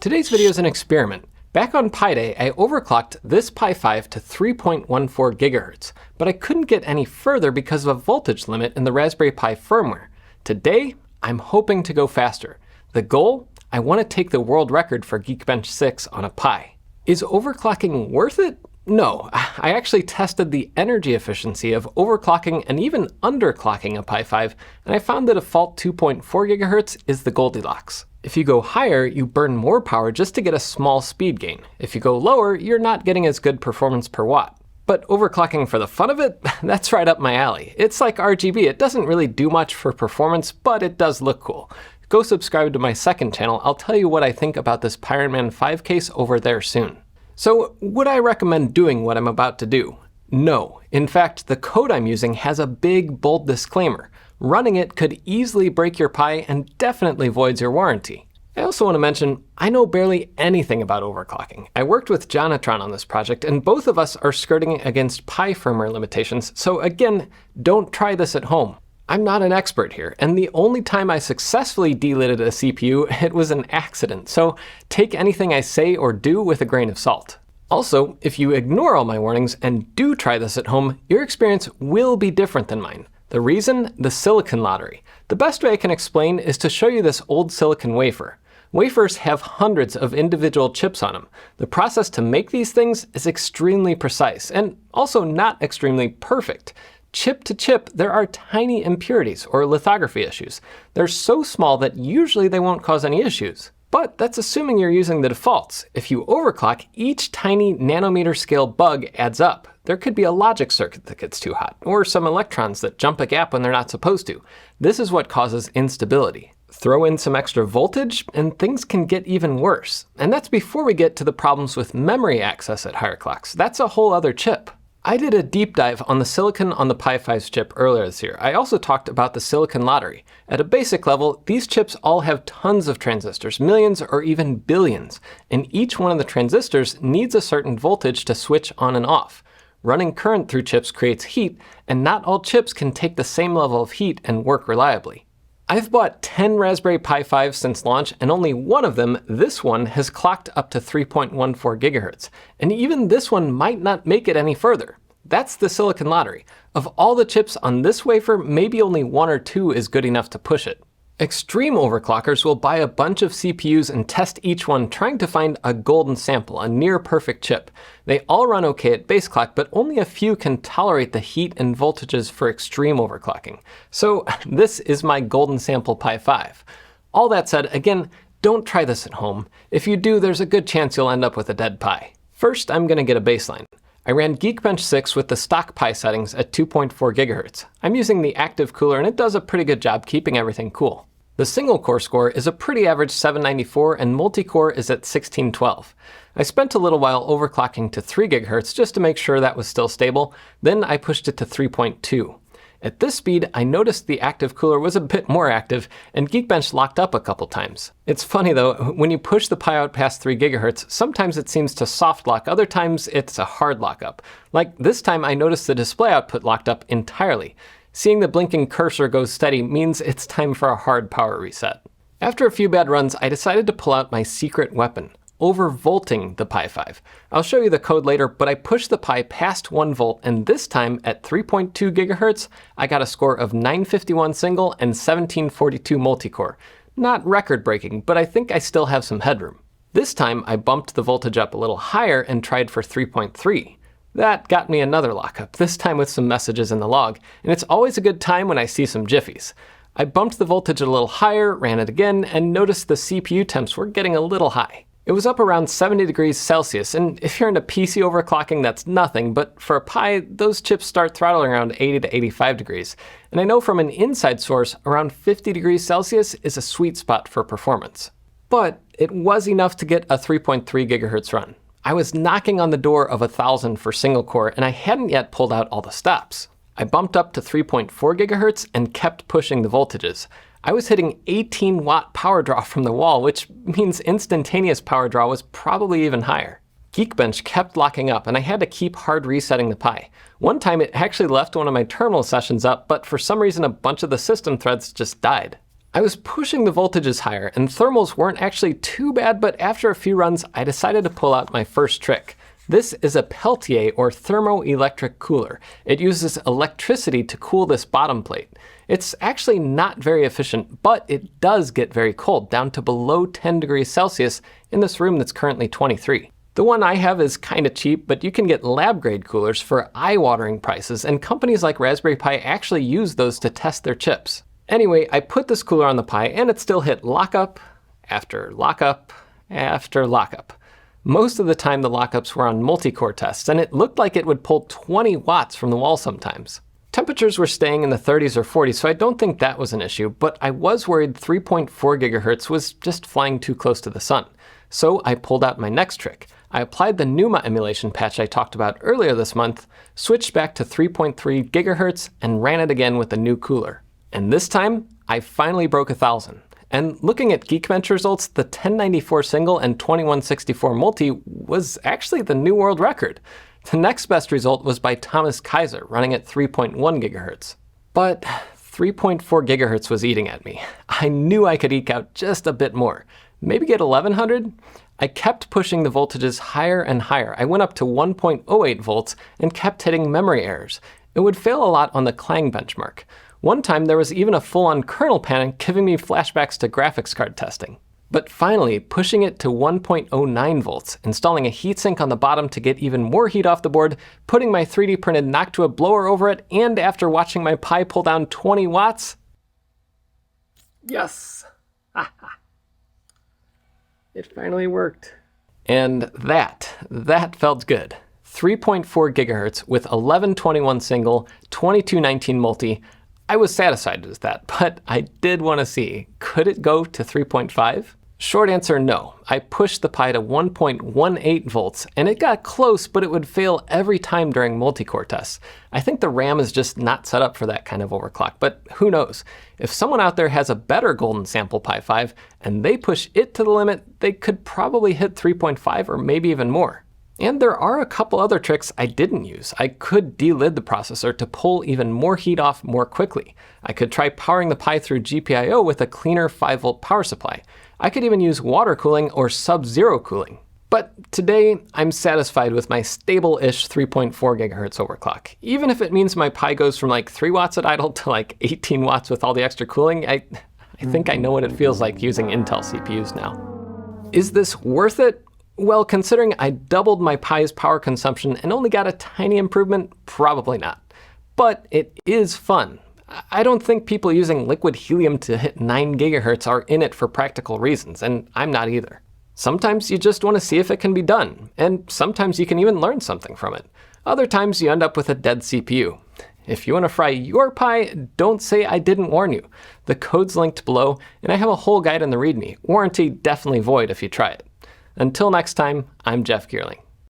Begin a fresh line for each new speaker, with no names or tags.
Today's video is an experiment. Back on Pi Day, I overclocked this Pi 5 to 3.14 GHz, but I couldn't get any further because of a voltage limit in the Raspberry Pi firmware. Today, I'm hoping to go faster. The goal? I want to take the world record for Geekbench 6 on a Pi. Is overclocking worth it? No, I actually tested the energy efficiency of overclocking and even underclocking a Pi 5, and I found the default 2.4 GHz is the Goldilocks. If you go higher, you burn more power just to get a small speed gain. If you go lower, you're not getting as good performance per watt. But overclocking for the fun of it? That's right up my alley. It's like RGB, it doesn't really do much for performance, but it does look cool. Go subscribe to my second channel, I'll tell you what I think about this Pyronman 5 case over there soon. So, would I recommend doing what I'm about to do? No. In fact, the code I'm using has a big, bold disclaimer. Running it could easily break your Pi and definitely voids your warranty. I also want to mention, I know barely anything about overclocking. I worked with Jonatron on this project, and both of us are skirting against Pi firmware limitations, so again, don't try this at home. I'm not an expert here, and the only time I successfully delidded a CPU, it was an accident, so take anything I say or do with a grain of salt. Also, if you ignore all my warnings and do try this at home, your experience will be different than mine. The reason? The silicon lottery. The best way I can explain is to show you this old silicon wafer. Wafers have hundreds of individual chips on them. The process to make these things is extremely precise, and also not extremely perfect. Chip to chip, there are tiny impurities or lithography issues. They're so small that usually they won't cause any issues. But that's assuming you're using the defaults. If you overclock, each tiny nanometer scale bug adds up. There could be a logic circuit that gets too hot, or some electrons that jump a gap when they're not supposed to. This is what causes instability. Throw in some extra voltage, and things can get even worse. And that's before we get to the problems with memory access at higher clocks. That's a whole other chip. I did a deep dive on the silicon on the Pi 5's chip earlier this year. I also talked about the silicon lottery. At a basic level, these chips all have tons of transistors, millions or even billions, and each one of the transistors needs a certain voltage to switch on and off. Running current through chips creates heat, and not all chips can take the same level of heat and work reliably. I've bought 10 Raspberry Pi 5s since launch, and only one of them, this one, has clocked up to 3.14 GHz. And even this one might not make it any further. That's the silicon lottery. Of all the chips on this wafer, maybe only one or two is good enough to push it. Extreme overclockers will buy a bunch of CPUs and test each one trying to find a golden sample, a near perfect chip. They all run okay at base clock, but only a few can tolerate the heat and voltages for extreme overclocking. So this is my golden sample Pi 5. All that said, again, don't try this at home. If you do, there's a good chance you'll end up with a dead Pi. First, I'm going to get a baseline. I ran Geekbench 6 with the stock Pi settings at 2.4 GHz. I'm using the active cooler and it does a pretty good job keeping everything cool. The single core score is a pretty average 794 and multi-core is at 1612. I spent a little while overclocking to 3 GHz just to make sure that was still stable, then I pushed it to 3.2. At this speed, I noticed the active cooler was a bit more active and Geekbench locked up a couple times. It's funny though, when you push the Pi out past 3 GHz, sometimes it seems to soft lock, other times it's a hard lockup. Like this time I noticed the display output locked up entirely. Seeing the blinking cursor go steady means it's time for a hard power reset. After a few bad runs, I decided to pull out my secret weapon, overvolting the Pi 5. I'll show you the code later, but I pushed the Pi past 1 volt, and this time at 3.2 GHz, I got a score of 951 single and 1742 multi-core. Not record-breaking, but I think I still have some headroom. This time, I bumped the voltage up a little higher and tried for 3.3. That got me another lockup, this time with some messages in the log, and it's always a good time when I see some jiffies. I bumped the voltage a little higher, ran it again, and noticed the CPU temps were getting a little high. It was up around 70 degrees Celsius, and if you're into PC overclocking, that's nothing, but for a Pi, those chips start throttling around 80 to 85 degrees. And I know from an inside source, around 50 degrees Celsius is a sweet spot for performance. But it was enough to get a 3.3 GHz run. I was knocking on the door of 1000 for single core, and I hadn't yet pulled out all the stops. I bumped up to 3.4 GHz and kept pushing the voltages. I was hitting 18 watt power draw from the wall, which means instantaneous power draw was probably even higher. Geekbench kept locking up, and I had to keep hard resetting the Pi. One time it actually left one of my terminal sessions up, but for some reason a bunch of the system threads just died. I was pushing the voltages higher, and thermals weren't actually too bad, but after a few runs, I decided to pull out my first trick. This is a Peltier or thermoelectric cooler. It uses electricity to cool this bottom plate. It's actually not very efficient, but it does get very cold, down to below 10 degrees Celsius in this room that's currently 23. The one I have is kinda cheap, but you can get lab-grade coolers for eye-watering prices, and companies like Raspberry Pi actually use those to test their chips. Anyway, I put this cooler on the Pi, and it still hit lockup after lockup after lockup. Most of the time the lockups were on multi-core tests, and it looked like it would pull 20 watts from the wall sometimes. Temperatures were staying in the 30s or 40s, so I don't think that was an issue, but I was worried 3.4 gigahertz was just flying too close to the sun. So I pulled out my next trick. I applied the NUMA emulation patch I talked about earlier this month, switched back to 3.3 gigahertz, and ran it again with a new cooler. And this time, I finally broke 1,000. And looking at Geekbench results, the 1094 single and 2164 multi was actually the new world record. The next best result was by Thomas Kaiser, running at 3.1 gigahertz. But 3.4 gigahertz was eating at me. I knew I could eke out just a bit more. Maybe get 1100? I kept pushing the voltages higher and higher. I went up to 1.08 volts and kept hitting memory errors. It would fail a lot on the Clang benchmark. One time there was even a full-on kernel panic giving me flashbacks to graphics card testing. But finally, pushing it to 1.09 volts, installing a heatsink on the bottom to get even more heat off the board, putting my 3D printed Noctua blower over it, and after watching my Pi pull down 20 watts, yes! It finally worked. And that felt good. 3.4 gigahertz with 1121 single, 2219 multi. I was satisfied with that, but I did want to see, could it go to 3.5? Short answer, no. I pushed the Pi to 1.18 volts, and it got close, but it would fail every time during multi-core tests. I think the RAM is just not set up for that kind of overclock, but who knows? If someone out there has a better golden sample Pi 5, and they push it to the limit, they could probably hit 3.5 or maybe even more. And there are a couple other tricks I didn't use. I could delid the processor to pull even more heat off more quickly. I could try powering the Pi through GPIO with a cleaner 5-volt power supply. I could even use water cooling or sub-zero cooling. But today, I'm satisfied with my stable-ish 3.4 gigahertz overclock. Even if it means my Pi goes from like 3 watts at idle to like 18 watts with all the extra cooling, I think I know what it feels like using Intel CPUs now. Is this worth it? Well, considering I doubled my Pi's power consumption and only got a tiny improvement, probably not. But it is fun. I don't think people using liquid helium to hit 9 gigahertz are in it for practical reasons, and I'm not either. Sometimes you just want to see if it can be done, and sometimes you can even learn something from it. Other times you end up with a dead CPU. If you want to fry your Pi, don't say I didn't warn you. The code's linked below, and I have a whole guide in the README. Warranty definitely void if you try it. Until next time, I'm Jeff Geerling.